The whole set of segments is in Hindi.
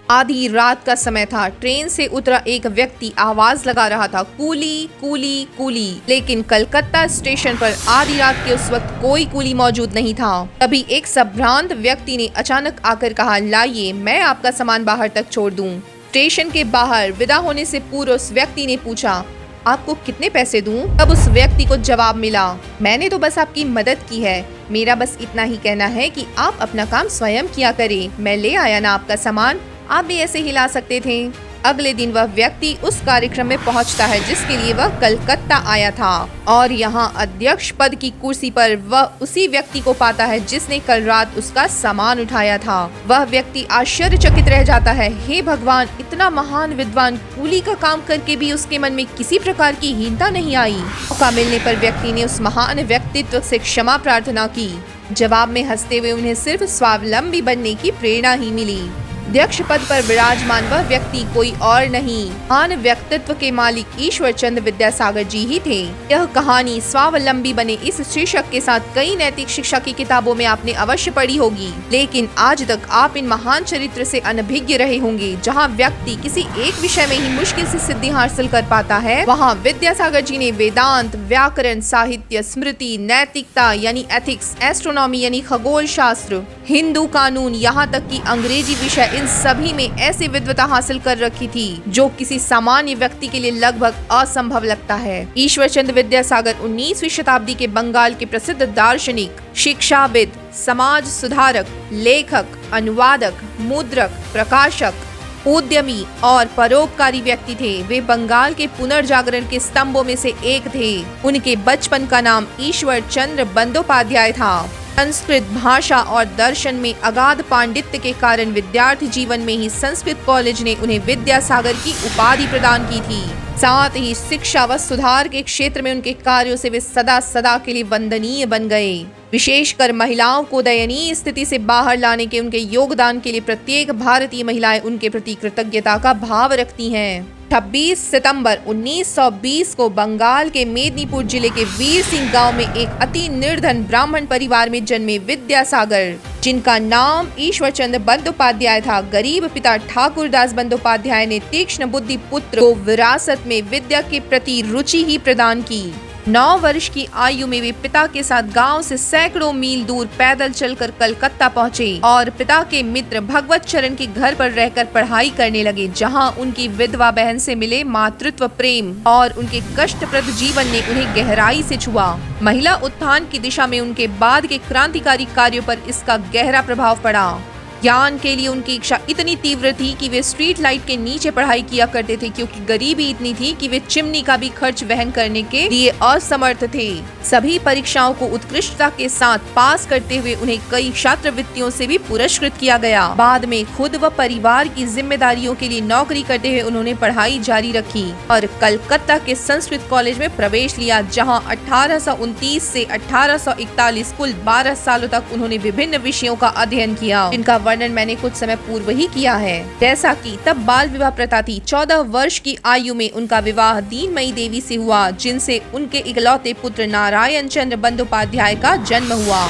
आधी रात का समय था। ट्रेन से उतरा एक व्यक्ति आवाज लगा रहा था, कूली कूली कूली। लेकिन कलकत्ता स्टेशन पर आधी रात के उस वक्त कोई कूली मौजूद नहीं था। तभी एक संभ्रांत व्यक्ति ने अचानक आकर कहा, लाइए मैं आपका सामान बाहर तक छोड़ दूं। स्टेशन के बाहर विदा होने से पूर्व उस व्यक्ति ने पूछा, आपको कितने पैसे दूं? तब उस व्यक्ति को जवाब मिला, मैंने तो बस आपकी मदद की है। मेरा बस इतना ही कहना है कि आप अपना काम स्वयं किया करें। मैं ले आया ना आपका सामान, आप भी ऐसे ही ला सकते थे। अगले दिन वह व्यक्ति उस कार्यक्रम में पहुंचता है जिसके लिए वह कलकत्ता आया था और यहाँ अध्यक्ष पद की कुर्सी पर वह उसी व्यक्ति को पाता है जिसने कल रात उसका सामान उठाया था। वह व्यक्ति आश्चर्यचकित रह जाता है, हे भगवान, इतना महान विद्वान कूली का काम करके भी उसके मन में किसी प्रकार की हीनता नहीं आई। मौका मिलने पर व्यक्ति ने उस महान व्यक्तित्व से क्षमा प्रार्थना की। जवाब में हंसते हुए उन्हें सिर्फ स्वावलंबी बनने की प्रेरणा ही मिली। अध्यक्ष पद पर विराजमान वह व्यक्ति कोई और नहीं, महान व्यक्तित्व के मालिक ईश्वर चंद्र विद्यासागर जी ही थे। यह कहानी स्वावलंबी बने इस शीर्षक के साथ कई नैतिक शिक्षा की किताबों में आपने अवश्य पढ़ी होगी, लेकिन आज तक आप इन महान चरित्र से अनभिज्ञ रहे होंगे। जहाँ व्यक्ति किसी एक विषय में ही मुश्किल से सिद्धि हासिल कर पाता है, वहाँ विद्यासागर जी ने वेदांत, व्याकरण, साहित्य, स्मृति, नैतिकता यानी एथिक्स, एस्ट्रोनॉमी यानी खगोल शास्त्र, हिंदू कानून, यहाँ तक कि अंग्रेजी विषय, इन सभी में ऐसी विद्वता हासिल कर रखी थी जो किसी सामान्य व्यक्ति के लिए लगभग असंभव लगता है। ईश्वर चंद्र विद्यासागर 19वीं शताब्दी के बंगाल के प्रसिद्ध दार्शनिक, शिक्षाविद, समाज सुधारक, लेखक, अनुवादक, मुद्रक, प्रकाशक, उद्यमी और परोपकारी व्यक्ति थे। वे बंगाल के पुनर्जागरण के स्तंभों में से एक थे। उनके बचपन का नाम ईश्वर चंद्र बंदोपाध्याय था। संस्कृत भाषा और दर्शन में अगाध पांडित्य के कारण विद्यार्थी जीवन में ही संस्कृत कॉलेज ने उन्हें विद्यासागर की उपाधि प्रदान की थी। साथ ही शिक्षा व सुधार के क्षेत्र में उनके कार्यों से वे सदा सदा के लिए वंदनीय बन गए। विशेषकर महिलाओं को दयनीय स्थिति से बाहर लाने के उनके योगदान के लिए प्रत्येक भारतीय महिलाएं उनके प्रति कृतज्ञता का भाव रखती हैं। 26 सितंबर 1920 को बंगाल के मेदिनीपुर जिले के वीर सिंह गांव में एक अति निर्धन ब्राह्मण परिवार में जन्मे विद्यासागर, जिनका नाम ईश्वर चंद्र बंदोपाध्याय था, गरीब पिता ठाकुरदास बंदोपाध्याय ने तीक्ष्ण बुद्धि पुत्र को विरासत में विद्या के प्रति रुचि ही प्रदान की। 9 वर्ष की आयु में वे पिता के साथ गांव से सैकड़ों मील दूर पैदल चलकर कलकत्ता पहुंचे और पिता के मित्र भगवत चरण के घर पर रहकर पढ़ाई करने लगे, जहां उनकी विधवा बहन से मिले मातृत्व प्रेम और उनके कष्टप्रद जीवन ने उन्हें गहराई से छुआ। महिला उत्थान की दिशा में उनके बाद के क्रांतिकारी कार्यों पर इसका गहरा प्रभाव पड़ा। ज्ञान के लिए उनकी इच्छा इतनी तीव्र थी कि वे स्ट्रीट लाइट के नीचे पढ़ाई किया करते थे, क्योंकि गरीबी इतनी थी कि वे चिमनी का भी खर्च वहन करने के लिए असमर्थ थे। सभी परीक्षाओं को उत्कृष्टता के साथ पास करते हुए उन्हें कई छात्रवृत्तियों से भी पुरस्कृत किया गया। बाद में खुद व परिवार की जिम्मेदारियों के लिए नौकरी करते हुए उन्होंने पढ़ाई जारी रखी और कलकत्ता के संस्कृत कॉलेज में प्रवेश लिया, जहाँ 1829 से 1841 कुल 12 सालों तक उन्होंने विभिन्न विषयों का अध्ययन किया, जिनका वर्णन मैंने कुछ समय पूर्व ही किया है। जैसा कि तब बाल विवाह प्रथा थी। 14 वर्ष की आयु में उनका विवाह दीनमयी देवी से हुआ, जिनसे उनके इकलौते पुत्र नारायण चंद्र बंदोपाध्याय का जन्म हुआ।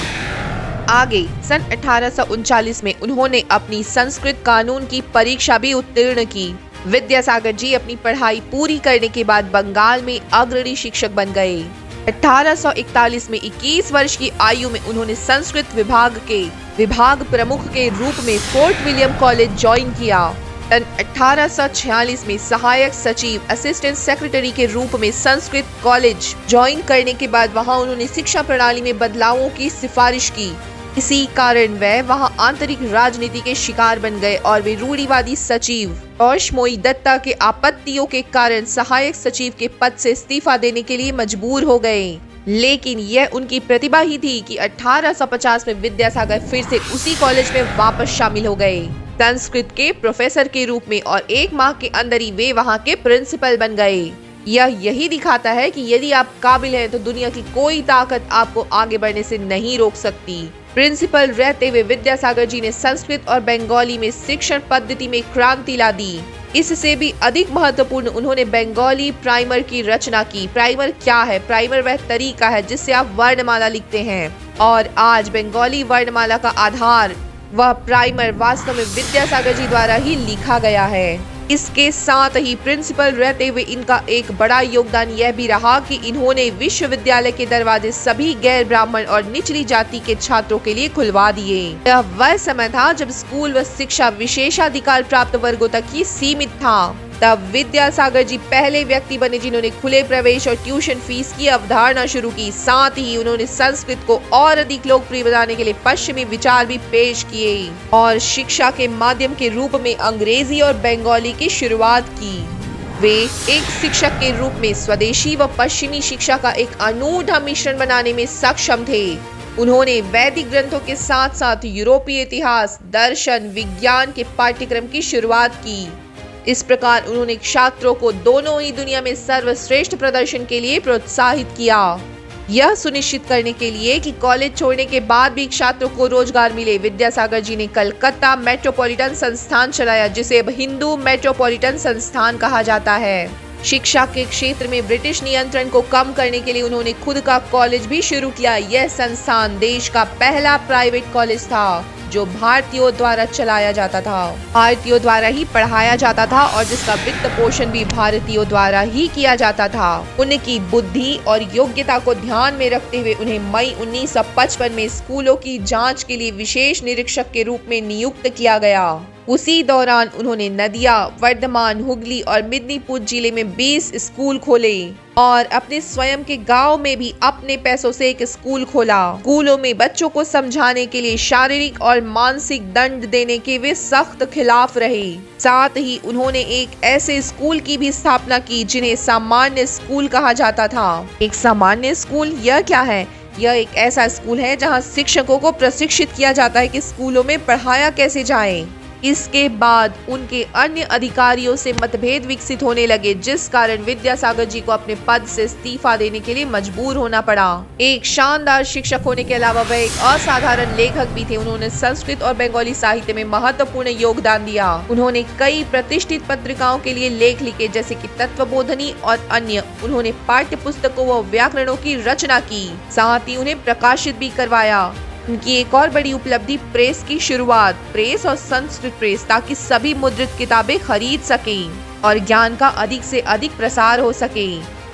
आगे सन 1839 में उन्होंने अपनी संस्कृत कानून की परीक्षा भी उत्तीर्ण की। विद्यासागर जी अपनी पढ़ाई पूरी करने के बाद बंगाल में अग्रणी शिक्षक बन गए। 1841 में 21 वर्ष की आयु में उन्होंने संस्कृत विभाग के विभाग प्रमुख के रूप में फोर्ट विलियम कॉलेज ज्वाइन किया। सन 1846 में सहायक सचिव असिस्टेंट सेक्रेटरी के रूप में संस्कृत कॉलेज ज्वाइन करने के बाद वहां उन्होंने शिक्षा प्रणाली में बदलावों की सिफारिश की। इसी कारण वह वहां आंतरिक राजनीति के शिकार बन गए और वे रूढ़िवादी सचिव तोषमोई दत्ता के आपत्तियों के कारण सहायक सचिव के पद से इस्तीफा देने के लिए मजबूर हो गए। लेकिन यह उनकी प्रतिभा ही थी कि 1850 में विद्यासागर फिर से उसी कॉलेज में वापस शामिल हो गए, संस्कृत के प्रोफेसर के रूप में, और 1 माह के अंदर ही वे वहां के प्रिंसिपल बन गए। यह यही दिखाता है कि यदि आप काबिल हैं तो दुनिया की कोई ताकत आपको आगे बढ़ने से नहीं रोक सकती। प्रिंसिपल रहते हुए विद्यासागर जी ने संस्कृत और बंगाली में शिक्षण पद्धति में क्रांति ला दी। इससे भी अधिक महत्वपूर्ण उन्होंने बंगाली प्राइमर की रचना की। प्राइमर क्या है? प्राइमर वह तरीका है जिससे आप वर्णमाला लिखते हैं, और आज बंगाली वर्णमाला का आधार वह प्राइमर वास्तव में विद्यासागर जी द्वारा ही लिखा गया है। इसके साथ ही प्रिंसिपल रहते हुए इनका एक बड़ा योगदान यह भी रहा कि इन्होंने विश्वविद्यालय के दरवाजे सभी गैर ब्राह्मण और निचली जाति के छात्रों के लिए खुलवा दिए। यह वह समय था जब स्कूल व शिक्षा विशेषाधिकार प्राप्त वर्गों तक ही सीमित था। तब विद्यासागर जी पहले व्यक्ति बने जिन्होंने खुले प्रवेश और ट्यूशन फीस की अवधारणा शुरू की। साथ ही उन्होंने संस्कृत को और अधिक लोकप्रिय बनाने के लिए पश्चिमी विचार भी पेश किए और शिक्षा के माध्यम के रूप में अंग्रेजी और बंगाली की शुरुआत की। वे एक शिक्षक के रूप में स्वदेशी व पश्चिमी शिक्षा का एक अनूठा मिश्रण बनाने में सक्षम थे। उन्होंने वैदिक ग्रंथों के साथ साथ यूरोपीय इतिहास, दर्शन, विज्ञान के पाठ्यक्रम की शुरुआत की। इस प्रकार उन्होंने छात्रों को दोनों ही दुनिया में सर्वश्रेष्ठ प्रदर्शन के लिए प्रोत्साहित किया। यह सुनिश्चित करने के लिए कि कॉलेज छोड़ने के बाद भी छात्रों को रोजगार मिले, विद्यासागर जी ने कलकत्ता मेट्रोपॉलिटन संस्थान चलाया, जिसे अब हिंदू मेट्रोपॉलिटन संस्थान कहा जाता है। शिक्षा के क्षेत्र में ब्रिटिश नियंत्रण को कम करने के लिए उन्होंने खुद का कॉलेज भी शुरू किया। यह संस्थान देश का पहला प्राइवेट कॉलेज था जो भारतीयों द्वारा चलाया जाता था, भारतीयों द्वारा ही पढ़ाया जाता था और जिसका वित्त पोषण भी भारतीयों द्वारा ही किया जाता था। उनकी बुद्धि और योग्यता को ध्यान में रखते हुए उन्हें मई 1955 में स्कूलों की जांच के लिए विशेष निरीक्षक के रूप में नियुक्त किया गया। उसी दौरान उन्होंने नदिया, वर्धमान, हुगली और मिदनीपुर जिले में 20 स्कूल खोले और अपने स्वयं के गांव में भी अपने पैसों से एक स्कूल खोला। स्कूलों में बच्चों को समझाने के लिए शारीरिक और मानसिक दंड देने के वे सख्त खिलाफ रहे। साथ ही उन्होंने एक ऐसे स्कूल की भी स्थापना की जिन्हें सामान्य स्कूल कहा जाता था। एक सामान्य स्कूल यह क्या है? यह एक ऐसा स्कूल है जहां शिक्षकों को प्रशिक्षित किया जाता है कि स्कूलों में पढ़ाया कैसे जाए। इसके बाद उनके अन्य अधिकारियों से मतभेद विकसित होने लगे, जिस कारण विद्यासागर जी को अपने पद से इस्तीफा देने के लिए मजबूर होना पड़ा। एक शानदार शिक्षक होने के अलावा वह एक असाधारण लेखक भी थे। उन्होंने संस्कृत और बंगाली साहित्य में महत्वपूर्ण योगदान दिया। उन्होंने कई प्रतिष्ठित पत्रिकाओं के लिए लेख लिखे, जैसे कि तत्वबोधनी और अन्य। उन्होंने पाठ्य पुस्तकों व व्याकरणों की रचना की, साथ ही उन्हें प्रकाशित भी करवाया। उनकी एक और बड़ी उपलब्धि प्रेस की शुरुआत, प्रेस और संस्कृत प्रेस, ताकि सभी मुद्रित किताबें खरीद सकें और ज्ञान का अधिक से अधिक प्रसार हो सके।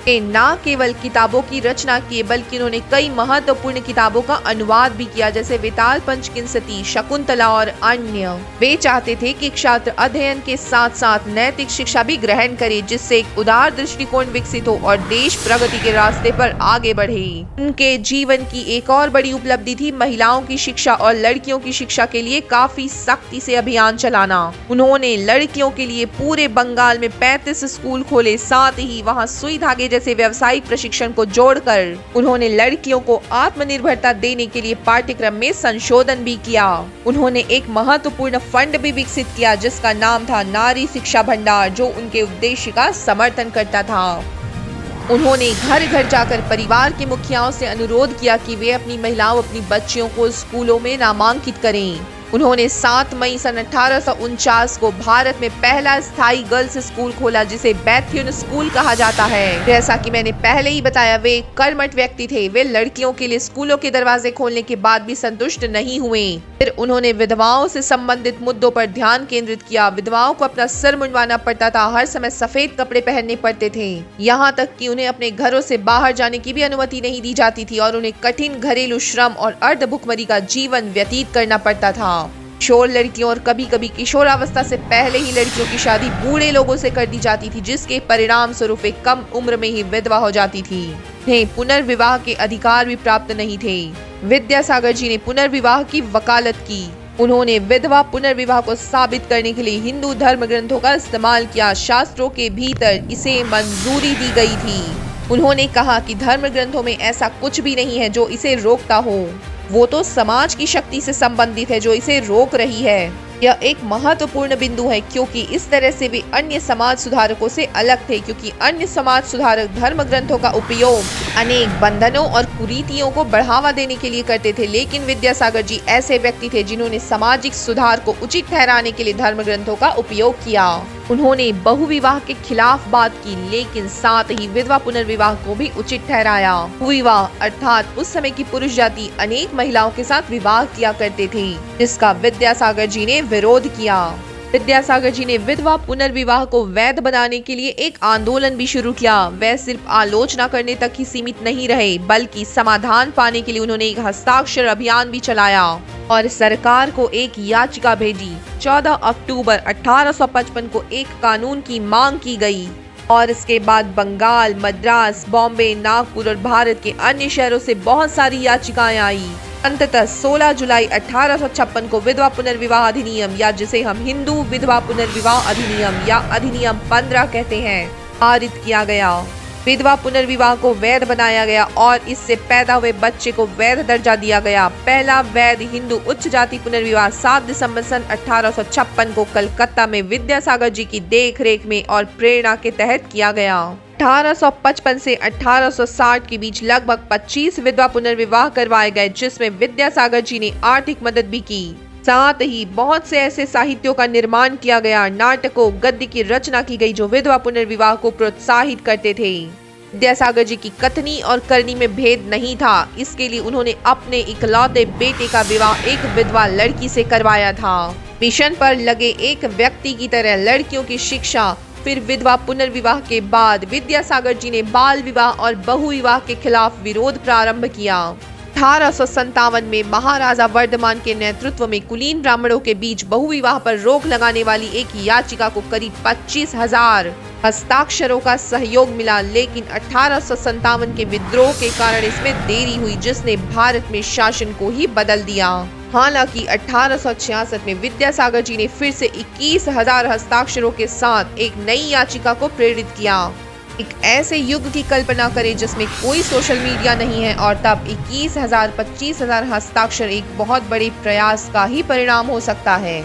न केवल किताबों की रचना की बल्कि उन्होंने कई महत्वपूर्ण किताबों का अनुवाद भी किया, जैसे वेताल पंचकिंसती, शकुंतला और अन्य। वे चाहते थे कि छात्र अध्ययन के साथ साथ नैतिक शिक्षा भी ग्रहण करे, जिससे एक उदार दृष्टिकोण विकसित हो और देश प्रगति के रास्ते पर आगे बढ़े। उनके जीवन की एक और बड़ी उपलब्धि थी महिलाओं की शिक्षा और लड़कियों की शिक्षा के लिए काफी सख्ती से अभियान चलाना। उन्होंने लड़कियों के लिए पूरे बंगाल में 35 स्कूल खोले, साथ ही वहाँ सुई धागे जैसे व्यावसायिक प्रशिक्षण को जोड़कर उन्होंने लड़कियों को आत्मनिर्भरता देने के लिए पाठ्यक्रम में संशोधन भी किया। उन्होंने एक महत्वपूर्ण फंड भी विकसित किया जिसका नाम था नारी शिक्षा भंडार, जो उनके उद्देश्य का समर्थन करता था। उन्होंने घर घर जाकर परिवार के मुखियाओं से अनुरोध किया कि वे अपनी महिलाओं, अपनी बच्चियों को स्कूलों में नामांकित करें। उन्होंने 7 मई सन 1849 को भारत में पहला स्थायी गर्ल्स स्कूल खोला, जिसे बैथ्यून स्कूल कहा जाता है। जैसा कि मैंने पहले ही बताया, वे एक कर्मठ व्यक्ति थे। वे लड़कियों के लिए स्कूलों के दरवाजे खोलने के बाद भी संतुष्ट नहीं हुए। फिर उन्होंने विधवाओं से संबंधित मुद्दों पर ध्यान केंद्रित किया। विधवाओं को अपना सिर मुंडवाना पड़ता था, हर समय सफेद कपड़े पहनने पड़ते थे, यहाँ तक कि उन्हें अपने घरों से बाहर जाने की भी अनुमति नहीं दी जाती थी और उन्हें कठिन घरेलू श्रम और अर्ध भुखमरी का जीवन व्यतीत करना पड़ता था। किशोर लड़कियों और कभी कभी किशोरावस्था से पहले ही लड़कियों की शादी बूढ़े लोगों से कर दी जाती थी, जिसके परिणाम स्वरूप वे कम उम्र में ही विधवा हो जाती थी। उन्हें पुनर्विवाह के अधिकार भी प्राप्त नहीं थे। विद्यासागर जी ने पुनर्विवाह की वकालत की। उन्होंने विधवा पुनर्विवाह को साबित करने के लिए हिंदू धर्म ग्रंथों का इस्तेमाल किया। शास्त्रों के भीतर इसे मंजूरी दी गई थी। उन्होंने कहा कि धर्म ग्रंथों में ऐसा कुछ भी नहीं है जो इसे रोकता हो, वो तो समाज की शक्ति से संबंधित है जो इसे रोक रही है। यह एक महत्वपूर्ण बिंदु है क्योंकि इस तरह से वे अन्य समाज सुधारकों से अलग थे, क्योंकि अन्य समाज सुधारक धर्म ग्रंथों का उपयोग अनेक बंधनों और कुरीतियों को बढ़ावा देने के लिए करते थे, लेकिन विद्यासागर जी ऐसे व्यक्ति थे जिन्होंने सामाजिक सुधार को उचित ठहराने के लिए धर्म ग्रंथों का उपयोग किया। उन्होंने बहुविवाह के खिलाफ बात की, लेकिन साथ ही विधवा पुनर्विवाह को भी उचित ठहराया। विवाह अर्थात उस समय की पुरुष जाति अनेक महिलाओं के साथ विवाह किया करते थे, जिसका विद्यासागर जी ने विरोध किया। विद्यासागर जी ने विधवा पुनर्विवाह को वैध बनाने के लिए एक आंदोलन भी शुरू किया। वह सिर्फ आलोचना करने तक ही सीमित नहीं रहे, बल्कि समाधान पाने के लिए उन्होंने एक हस्ताक्षर अभियान भी चलाया और सरकार को एक याचिका भेजी। 14 अक्टूबर 1855 को एक कानून की मांग की गई और इसके बाद बंगाल, मद्रास, बॉम्बे, नागपुर और भारत के अन्य शहरों से बहुत सारी याचिकाएं आई। अंततः 16 जुलाई 1856 को विधवा पुनर्विवाह अधिनियम, या जिसे हम हिंदू विधवा पुनर्विवाह अधिनियम या अधिनियम 15 कहते हैं, पारित किया गया। विधवा पुनर्विवाह को वैध बनाया गया और इससे पैदा हुए बच्चे को वैध दर्जा दिया गया। पहला वैध हिंदू उच्च जाति पुनर्विवाह 7 दिसंबर सन 1856 को कलकत्ता में विद्यासागर जी की देखरेख में और प्रेरणा के तहत किया गया। 1855 से 1860 के बीच लगभग 25 विधवा पुनर्विवाह करवाए गए, जिसमें विद्यासागर जी ने आर्थिक मदद भी की। साथ ही बहुत से ऐसे साहित्यों का निर्माण किया गया, नाटकों, गद्य की रचना की गई जो विधवा पुनर्विवाह को प्रोत्साहित करते थे। विद्यासागर जी की कथनी और करनी में भेद नहीं था। इसके लिए उन्होंने अपने इकलौते बेटे का विवाह एक विधवा लड़की से करवाया था। मिशन पर लगे एक व्यक्ति की तरह लड़कियों की शिक्षा, फिर विधवा पुनर्विवाह के बाद विद्यासागर जी ने बाल विवाह और बहुविवाह के खिलाफ विरोध प्रारंभ किया। 1857 में महाराजा वर्धमान के नेतृत्व में कुलीन ब्राह्मणों के बीच बहुविवाह पर रोक लगाने वाली एक याचिका को करीब 25,000 हस्ताक्षरों का सहयोग मिला, लेकिन 1857 के विद्रोह के कारण इसमें देरी हुई, जिसने भारत में शासन को ही बदल दिया। हालांकि 1866 में विद्यासागर जी ने फिर से 21,000 हस्ताक्षरों के साथ एक नई याचिका को प्रेरित किया। एक ऐसे युग की कल्पना करें जिसमें कोई सोशल मीडिया नहीं है और तब 21,000 25,000 हस्ताक्षर एक बहुत बड़े प्रयास का ही परिणाम हो सकता है।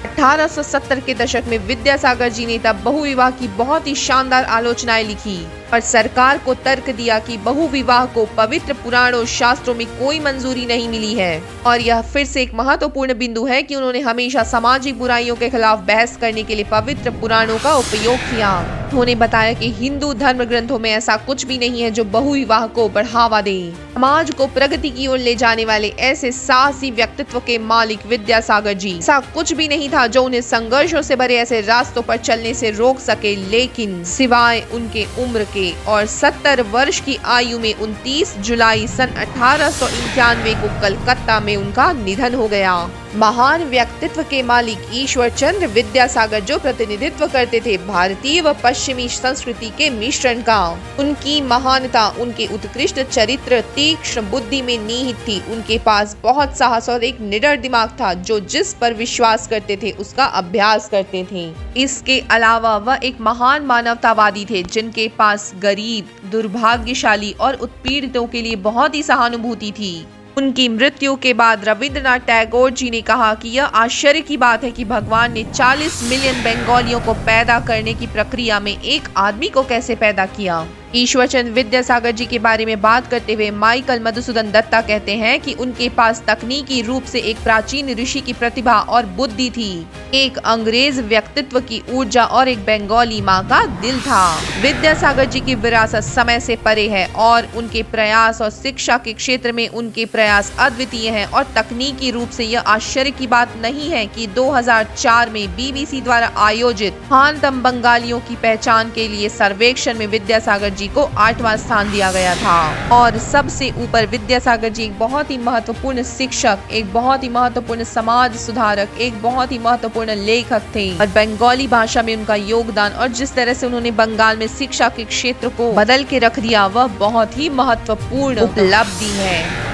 1870 के दशक में विद्यासागर जी ने तब बहुविवाह की बहुत ही शानदार आलोचनाएं लिखी और सरकार को तर्क दिया कि बहुविवाह को पवित्र पुराणों शास्त्रों में कोई मंजूरी नहीं मिली है। और यह फिर से एक महत्वपूर्ण बिंदु है कि उन्होंने हमेशा सामाजिक बुराइयों के खिलाफ बहस करने के लिए पवित्र पुराणों का उपयोग किया। उन्होंने बताया कि हिंदू धर्म ग्रंथों में ऐसा कुछ भी नहीं है जो बहुविवाह को बढ़ावा दे। समाज को प्रगति की ओर ले जाने वाले ऐसे साहसी व्यक्तित्व के मालिक विद्यासागर जी, ऐसा कुछ भी नहीं था जो उन्हें संघर्षों से भरे ऐसे रास्तों पर चलने से रोक सके, लेकिन सिवाय उनके उम्र के और 70 वर्ष की आयु में 29 जुलाई सन 1891 को कलकत्ता में उनका निधन हो गया। महान व्यक्तित्व के मालिक ईश्वर चंद्र विद्यासागर जो प्रतिनिधित्व करते थे भारतीय व पश्चिमी संस्कृति के मिश्रण का। उनकी महानता उनके उत्कृष्ट चरित्र, तीक्ष्ण बुद्धि में निहित थी। उनके पास बहुत साहस और एक निडर दिमाग था जो जिस पर विश्वास करते थे उसका अभ्यास करते थे। इसके अलावा वह एक महान मानवतावादी थे जिनके पास गरीब, दुर्भाग्यशाली और उत्पीड़ितों के लिए बहुत ही सहानुभूति थी। उनकी मृत्यु के बाद रविंद्रनाथ टैगोर जी ने कहा कि यह आश्चर्य की बात है कि भगवान ने 40 मिलियन बंगालियों को पैदा करने की प्रक्रिया में एक आदमी को कैसे पैदा किया। ईश्वरचंद्र विद्यासागर जी के बारे में बात करते हुए माइकल मधुसूदन दत्ता कहते हैं कि उनके पास तकनीकी रूप से एक प्राचीन ऋषि की प्रतिभा और बुद्धि थी, एक अंग्रेज व्यक्तित्व की ऊर्जा और एक बंगाली माँ का दिल था। विद्यासागर जी की विरासत समय से परे है और उनके प्रयास और शिक्षा के क्षेत्र में उनके प्रयास अद्वितीय हैं और तकनीकी रूप से यह आश्चर्य की बात नहीं है कि 2004 में BBC द्वारा आयोजित महानतम बंगालियों की पहचान के लिए सर्वेक्षण में विद्यासागर जी को 8वां स्थान दिया गया था। और सबसे ऊपर विद्यासागर जी एक बहुत ही महत्वपूर्ण शिक्षक, एक बहुत ही महत्वपूर्ण समाज सुधारक, एक बहुत ही महत्वपूर्ण लेखक थे और बंगाली भाषा में उनका योगदान और जिस तरह से उन्होंने बंगाल में शिक्षा के क्षेत्र को बदल के रख दिया वह बहुत ही महत्वपूर्ण उपलब्धि है।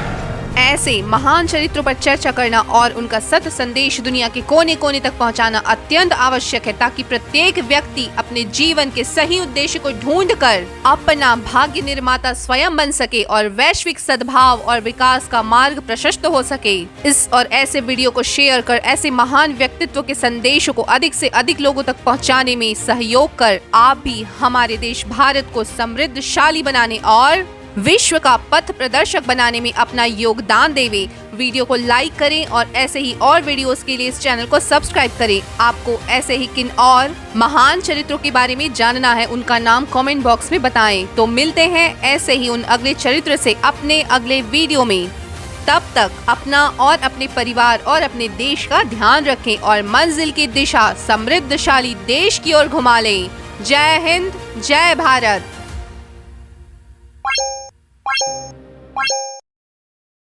ऐसे महान चरित्रों पर चर्चा करना और उनका सत्य संदेश दुनिया के कोने कोने तक पहुंचाना अत्यंत आवश्यक है, ताकि प्रत्येक व्यक्ति अपने जीवन के सही उद्देश्य को ढूंढकर अपना भाग्य निर्माता स्वयं बन सके और वैश्विक सद्भाव और विकास का मार्ग प्रशस्त हो सके। इस और ऐसे वीडियो को शेयर कर ऐसे महान व्यक्तित्व के संदेशों को अधिक से अधिक लोगों तक पहुंचाने में सहयोग कर आप भी हमारे देश भारत को समृद्धशाली बनाने और विश्व का पथ प्रदर्शक बनाने में अपना योगदान देवे। वीडियो को लाइक करें और ऐसे ही और वीडियोस के लिए इस चैनल को सब्सक्राइब करें। आपको ऐसे ही किन और महान चरित्रों के बारे में जानना है, उनका नाम कमेंट बॉक्स में बताएं। तो मिलते हैं ऐसे ही उन अगले चरित्र से अपने अगले वीडियो में। तब तक अपना और अपने परिवार और अपने देश का ध्यान रखें और मंजिल की दिशा समृद्धशाली देश की ओर घुमा लें। जय हिंद, जय भारत।